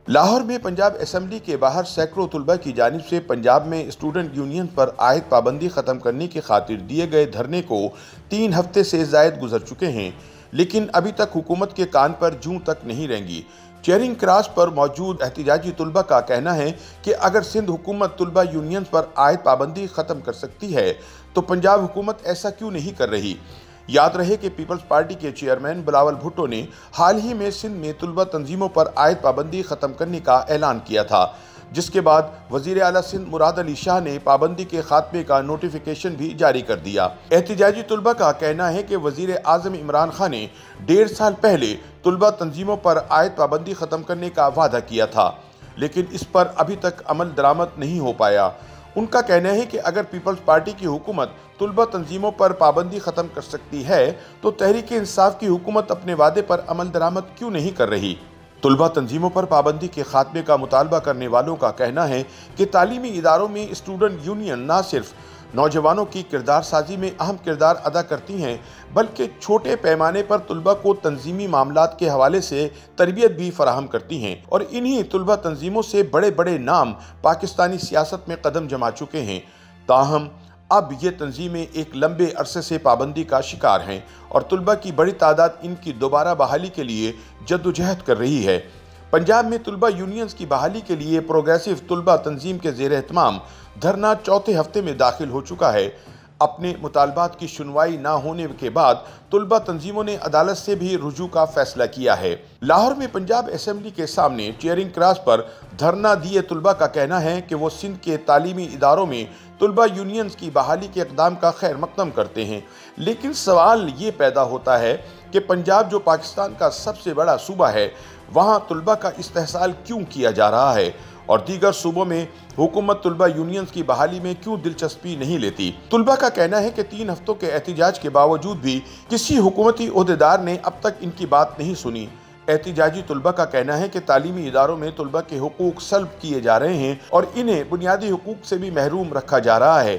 لاہور میں پنجاب اسمبلی کے باہر سینکڑوں طلبہ کی جانب سے پنجاب میں اسٹوڈنٹ یونین پر عائد پابندی ختم کرنے کی خاطر دیے گئے دھرنے کو 3 ہفتے سے زائد گزر چکے ہیں، لیکن ابھی تک حکومت کے کان پر جوں تک نہیں رینگی۔ چیئرنگ کراس پر موجود احتجاجی طلبہ کا کہنا ہے کہ اگر سندھ حکومت طلبہ یونین پر عائد پابندی ختم کر سکتی ہے تو پنجاب حکومت ایسا کیوں نہیں کر رہی؟ یاد رہے کہ پیپلز پارٹی کے چیئرمین بلاول بھٹو نے حال ہی میں سندھ میں طلبہ تنظیموں پر عائد پابندی ختم کرنے کا اعلان کیا تھا، جس کے بعد وزیر اعلیٰ سندھ مراد علی شاہ نے پابندی کے خاتمے کا نوٹیفیکیشن بھی جاری کر دیا۔ احتجاجی طلبہ کا کہنا ہے کہ وزیر اعظم عمران خان نے 1.5 سال پہلے طلبہ تنظیموں پر عائد پابندی ختم کرنے کا وعدہ کیا تھا، لیکن اس پر ابھی تک عمل درآمد نہیں ہو پایا۔ ان کا کہنا ہے کہ اگر پیپلز پارٹی کی حکومت طلبہ تنظیموں پر پابندی ختم کر سکتی ہے تو تحریک انصاف کی حکومت اپنے وعدے پر عمل درآمد کیوں نہیں کر رہی؟ طلبہ تنظیموں پر پابندی کے خاتمے کا مطالبہ کرنے والوں کا کہنا ہے کہ تعلیمی اداروں میں اسٹوڈنٹ یونین نہ صرف نوجوانوں کی کردار سازی میں اہم کردار ادا کرتی ہیں بلکہ چھوٹے پیمانے پر طلبہ کو تنظیمی معاملات کے حوالے سے تربیت بھی فراہم کرتی ہیں، اور انہی طلبہ تنظیموں سے بڑے بڑے نام پاکستانی سیاست میں قدم جما چکے ہیں۔ تاہم اب یہ تنظیمیں ایک لمبے عرصے سے پابندی کا شکار ہیں اور طلبہ کی بڑی تعداد ان کی دوبارہ بحالی کے لیے جدوجہد کر رہی ہے۔ پنجاب میں طلبہ یونینز کی بحالی کے لیے پروگریسو طلبہ تنظیم کے زیر اہتمام دھرنا 4تھے ہفتے میں داخل ہو چکا ہے۔ اپنے مطالبات کی سنوائی نہ ہونے کے بعد طلبہ تنظیموں نے عدالت سے بھی رجوع کا فیصلہ کیا ہے۔ لاہور میں پنجاب اسمبلی کے سامنے چیئرنگ کراس پر دھرنا دیے طلبہ کا کہنا ہے کہ وہ سندھ کے تعلیمی اداروں میں طلبہ یونینز کی بحالی کے اقدام کا خیر مقدم کرتے ہیں، لیکن سوال یہ پیدا ہوتا ہے کہ پنجاب جو پاکستان کا سب سے بڑا صوبہ ہے، وہاں طلبہ کا استحصال کیوں کیا جا رہا ہے اور دیگر صوبوں میں حکومت طلبہ یونینز کی بحالی میں کیوں دلچسپی نہیں لیتی؟ طلبہ کا کہنا ہے کہ 3 ہفتوں کے احتجاج کے باوجود بھی کسی حکومتی عہدیدار نے اب تک ان کی بات نہیں سنی۔ احتجاجی طلبہ کا کہنا ہے کہ تعلیمی اداروں میں طلبہ کے حقوق سلب کیے جا رہے ہیں اور انہیں بنیادی حقوق سے بھی محروم رکھا جا رہا ہے،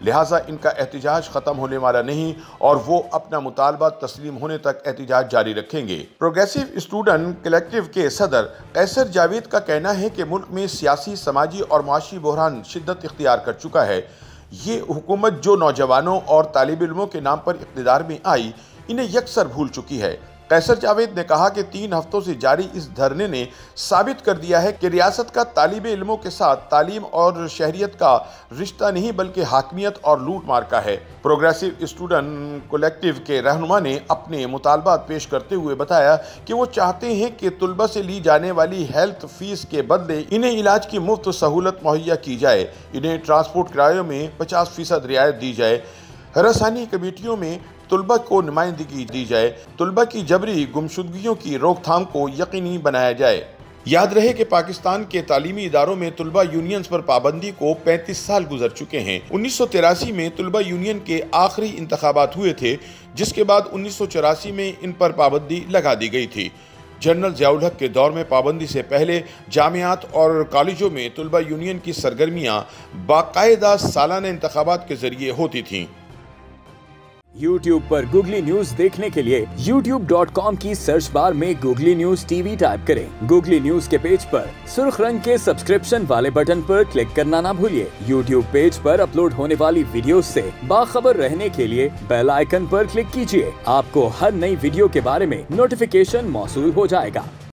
لہٰذا ان کا احتجاج ختم ہونے والا نہیں اور وہ اپنا مطالبہ تسلیم ہونے تک احتجاج جاری رکھیں گے۔ پروگریسو اسٹوڈنٹ کلیکٹیو کے صدر قیصر جاوید کا کہنا ہے کہ ملک میں سیاسی، سماجی اور معاشی بحران شدت اختیار کر چکا ہے۔ یہ حکومت جو نوجوانوں اور طالب علموں کے نام پر اقتدار میں آئی، انہیں یکسر بھول چکی ہے۔ قیصر جاوید نے کہا کہ 3 ہفتوں سے جاری اس دھرنے نے ثابت کر دیا ہے کہ ریاست کا طالب علموں کے ساتھ تعلیم اور شہریت کا رشتہ نہیں بلکہ حاکمیت اور لوٹ مار کا ہے۔ پروگریسو اسٹوڈنٹ کلیکٹیو کے رہنما نے اپنے مطالبات پیش کرتے ہوئے بتایا کہ وہ چاہتے ہیں کہ طلبہ سے لی جانے والی ہیلتھ فیس کے بدلے انہیں علاج کی مفت سہولت مہیا کی جائے، انہیں ٹرانسپورٹ کرایوں میں 50% رعایت دی جائے، ہراسانی کمیٹیوں میں طلبہ کو نمائندگی دی جائے، طلبہ کی جبری گمشدگیوں کی روک تھام کو یقینی بنایا جائے۔ یاد رہے کہ پاکستان کے تعلیمی اداروں میں طلبہ یونینز پر پابندی کو 35 سال گزر چکے ہیں۔ 1983 میں طلبہ یونین کے آخری انتخابات ہوئے تھے، جس کے بعد 1984 میں ان پر پابندی لگا دی گئی تھی۔ جنرل ضیاء الحق کے دور میں پابندی سے پہلے جامعات اور کالجوں میں طلبہ یونین کی سرگرمیاں باقاعدہ سالانہ انتخابات کے ذریعے ہوتی تھیں۔ YouTube پر گوگلی نیوز دیکھنے کے لیے youtube.com کی سرچ بار میں googly news T V type کریں۔ گوگلی نیوز کے پیج پر سرخ رنگ کے سبسکرپشن والے بٹن پر کلک کرنا نہ بھولیے۔ YouTube پیج پر اپلوڈ ہونے والی ویڈیوز سے باخبر رہنے کے لیے بیل آئیکن پر کلک کیجیے۔ آپ کو ہر نئی ویڈیو کے بارے میں نوٹیفیکیشن موصول ہو جائے گا۔